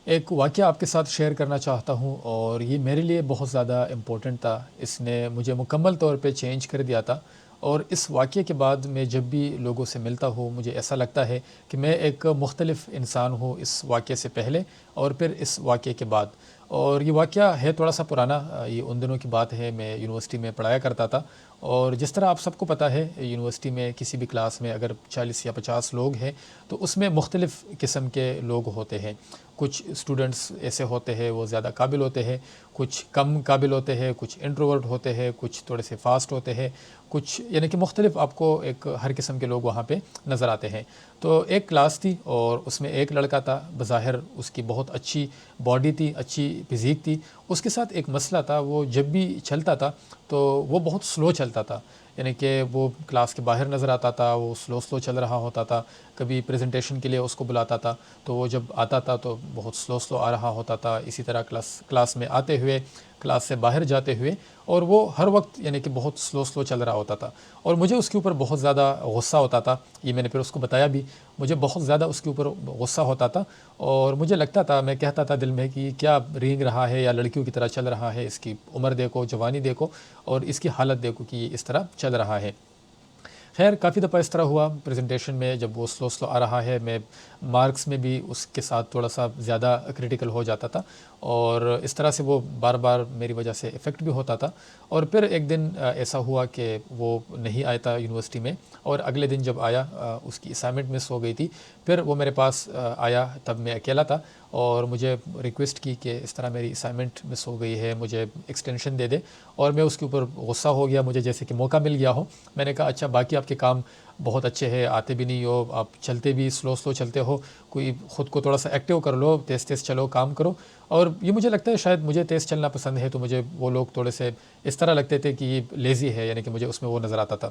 ایک واقعہ آپ کے ساتھ شیئر کرنا چاہتا ہوں، اور یہ میرے لیے بہت زیادہ امپورٹنٹ تھا۔ اس نے مجھے مکمل طور پہ چینج کر دیا تھا، اور اس واقعے کے بعد میں جب بھی لوگوں سے ملتا ہوں مجھے ایسا لگتا ہے کہ میں ایک مختلف انسان ہوں اس واقعے سے پہلے اور پھر اس واقعے کے بعد۔ اور یہ واقعہ ہے تھوڑا سا پرانا، یہ ان دنوں کی بات ہے، میں یونیورسٹی میں پڑھایا کرتا تھا، اور جس طرح آپ سب کو پتہ ہے یونیورسٹی میں کسی بھی کلاس میں اگر 40 یا 50 لوگ ہیں تو اس میں مختلف قسم کے لوگ ہوتے ہیں۔ کچھ اسٹوڈنٹس ایسے ہوتے ہیں وہ زیادہ قابل ہوتے ہیں، کچھ کم قابل ہوتے ہیں، کچھ انٹروورٹ ہوتے ہیں، کچھ تھوڑے سے فاسٹ ہوتے ہیں، کچھ یعنی کہ مختلف آپ کو ایک ہر قسم کے لوگ وہاں پہ نظر آتے ہیں۔ تو ایک کلاس تھی اور اس میں ایک لڑکا تھا، بظاہر اس کی بہت اچھی باڈی تھی، اچھی فزیک تھی۔ اس کے ساتھ ایک مسئلہ تھا، وہ جب بھی چلتا تھا تو وہ بہت سلو چلتا تھا، یعنی کہ وہ کلاس کے باہر نظر آتا تھا، وہ سلو چل رہا ہوتا تھا۔ کبھی پریزنٹیشن کے لیے اس کو بلاتا تھا تو وہ جب آتا تھا تو بہت سلو آ رہا ہوتا تھا، اسی طرح کلاس میں آتے ہوئے، کلاس سے باہر جاتے ہوئے، اور وہ ہر وقت یعنی کہ بہت سلو چل رہا ہوتا تھا۔ اور مجھے اس کے اوپر بہت زیادہ غصہ ہوتا تھا، یہ میں نے پھر اس کو بتایا بھی، مجھے بہت زیادہ اس کے اوپر غصہ ہوتا تھا، اور مجھے لگتا تھا، میں کہتا تھا دل میں کہ یہ کیا رینگ رہا ہے یا لڑکیوں کی طرح چل رہا ہے، اس کی عمر دیکھو، جوانی دیکھو، اور اس کی حالت دیکھو کہ یہ اس طرح چل رہا ہے۔ خیر کافی دفعہ اس طرح ہوا پریزنٹیشن میں، جب وہ سلو آ رہا ہے میں مارکس میں بھی اس کے ساتھ تھوڑا سا زیادہ کریٹیکل ہو جاتا تھا، اور اس طرح سے وہ بار بار میری وجہ سے افیکٹ بھی ہوتا تھا۔ اور پھر ایک دن ایسا ہوا کہ وہ نہیں آیا تھا یونیورسٹی میں، اور اگلے دن جب آیا اس کی اسائنمنٹ مس ہو گئی تھی، پھر وہ میرے پاس آیا، تب میں اکیلا تھا، اور مجھے ریکویسٹ کی کہ اس طرح میری اسائنمنٹ مس ہو گئی ہے، مجھے ایکسٹینشن دے دے، اور میں اس کے اوپر غصہ ہو گیا، مجھے جیسے کہ موقع مل گیا ہو۔ میں نے کہا اچھا باقی آپ کے کام بہت اچھے ہیں، آتے بھی نہیں ہو، آپ چلتے بھی سلو چلتے ہو، کوئی خود کو تھوڑا سا ایکٹیو کر لو، تیز چلو، کام کرو۔ اور یہ مجھے لگتا ہے شاید مجھے تیز چلنا پسند ہے، تو مجھے وہ لوگ تھوڑے سے اس طرح لگتے تھے کہ یہ لیزی ہے، یعنی کہ مجھے اس میں وہ نظر آتا تھا۔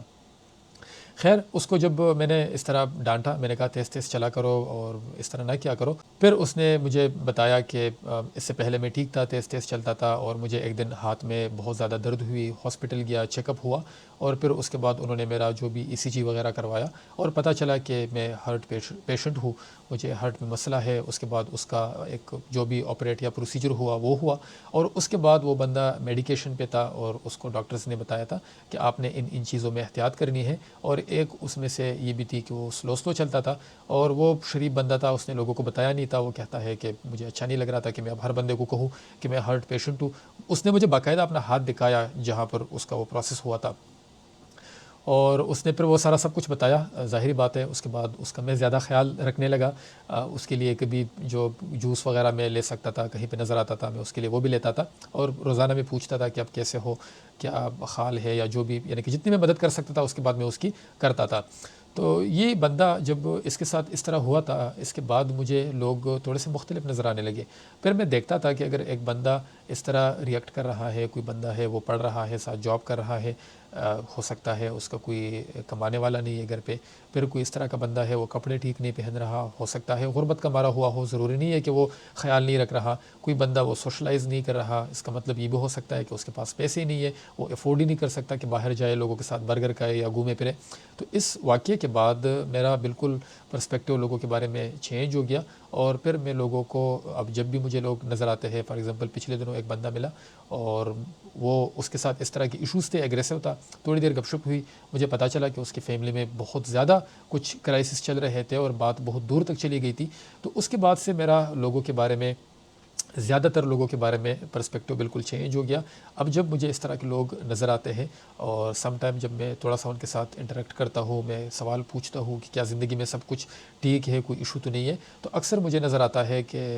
خیر اس کو جب میں نے اس طرح ڈانٹا، میں نے کہا تیز چلا کرو اور اس طرح نہ کیا کرو، پھر اس نے مجھے بتایا کہ اس سے پہلے میں ٹھیک تھا، تیز چلتا تھا، اور مجھے ایک دن ہاتھ میں بہت زیادہ درد ہوئی، ہاسپٹل گیا، چیک اپ ہوا، اور پھر اس کے بعد انہوں نے میرا جو بھی ECG وغیرہ کروایا، اور پتہ چلا کہ میں ہارٹ پیشنٹ ہوں، مجھے ہارٹ میں مسئلہ ہے۔ اس کے بعد اس کا ایک جو بھی آپریٹ یا پروسیجر ہوا وہ ہوا، اور اس کے بعد وہ بندہ میڈیکیشن پہ تھا، اور اس کو ڈاکٹرز نے بتایا تھا کہ آپ نے ان چیزوں میں احتیاط کرنی ہے۔ اور ایک اس میں سے یہ بھی تھی کہ وہ سلو چلتا تھا، اور وہ شریف بندہ تھا، اس نے لوگوں کو بتایا نہیں تھا، وہ کہتا ہے کہ مجھے اچھا نہیں لگ رہا تھا کہ میں اب ہر بندے کو کہوں کہ میں ہارٹ پیشنٹ ہوں۔ اس نے مجھے باقاعدہ اپنا ہاتھ دکھایا جہاں پر اس کا وہ پروسیس ہوا تھا، اور اس نے پھر وہ سارا سب کچھ بتایا۔ ظاہری بات ہے اس کے بعد اس کا میں زیادہ خیال رکھنے لگا، اس کے لیے کبھی جو جوس وغیرہ میں لے سکتا تھا، کہیں پہ نظر آتا تھا میں اس کے لیے وہ بھی لیتا تھا، اور روزانہ میں پوچھتا تھا کہ اب کیسے ہو، کیا خال ہے یا جو بھی، یعنی کہ جتنی میں مدد کر سکتا تھا اس کے بعد میں اس کی کرتا تھا۔ تو یہ بندہ جب اس کے ساتھ اس طرح ہوا تھا، اس کے بعد مجھے لوگ تھوڑے سے مختلف نظر آنے لگے۔ پھر میں دیکھتا تھا کہ اگر ایک بندہ اس طرح ریئیکٹ کر رہا ہے، کوئی بندہ ہے وہ پڑھ رہا ہے، ساتھ جاب کر رہا ہے، ہو سکتا ہے اس کا کوئی کمانے والا نہیں ہے گھر پہ، پھر کوئی اس طرح کا بندہ ہے وہ کپڑے ٹھیک نہیں پہن رہا، ہو سکتا ہے غربت کا مارا ہوا ہو، ضروری نہیں ہے کہ وہ خیال نہیں رکھ رہا، کوئی بندہ وہ سوشلائز نہیں کر رہا، اس کا مطلب یہ بھی ہو سکتا ہے کہ اس کے پاس پیسے ہی نہیں ہے، وہ افورڈ ہی نہیں کر سکتا کہ باہر جائے، لوگوں کے ساتھ برگر کھائے یا گھومے پھرے۔ تو اس واقعے کے بعد میرا بالکل پرسپیکٹیو لوگوں کے بارے میں چینج ہو گیا، اور پھر میں لوگوں کو اب جب بھی مجھے لوگ نظر آتے ہیں، فار ایگزامپل پچھلے دنوں ایک بندہ ملا اور وہ اس کے ساتھ اس طرح کی ایشوز تھے، ایگریسو تھا، تھوڑی دیر گپ شپ ہوئی، مجھے پتہ چلا کہ اس کی فیملی میں بہت زیادہ کچھ کرائسس چل رہے تھے اور بات بہت دور تک چلی گئی تھی۔ تو اس کے بعد سے میرا لوگوں کے بارے میں، زیادہ تر لوگوں کے بارے میں پرسپیکٹیو بالکل چینج ہو گیا۔ اب جب مجھے اس طرح کے لوگ نظر آتے ہیں، اور سم ٹائم جب میں تھوڑا سا ان کے ساتھ انٹریکٹ کرتا ہوں، میں سوال پوچھتا ہوں کہ کیا زندگی میں سب کچھ ٹھیک ہے، کوئی ایشو تو نہیں ہے، تو اکثر مجھے نظر آتا ہے کہ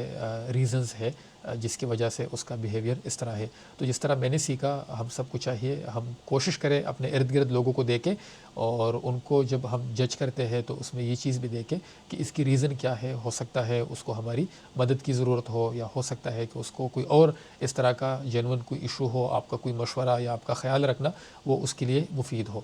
ریزنز ہے جس کی وجہ سے اس کا بیہیویئر اس طرح ہے۔ تو جس طرح میں نے سیکھا، ہم سب کو چاہیے ہم کوشش کریں اپنے ارد گرد لوگوں کو دیکھیں، اور ان کو جب ہم جج کرتے ہیں تو اس میں یہ چیز بھی دیکھیں کہ اس کی ریزن کیا ہے، ہو سکتا ہے اس کو ہماری مدد کی ضرورت ہو، یا ہو سکتا ہے کہ اس کو کوئی اور اس طرح کا جینون کوئی ایشو ہو، آپ کا کوئی مشورہ یا آپ کا خیال رکھنا وہ اس کے لیے مفید ہو۔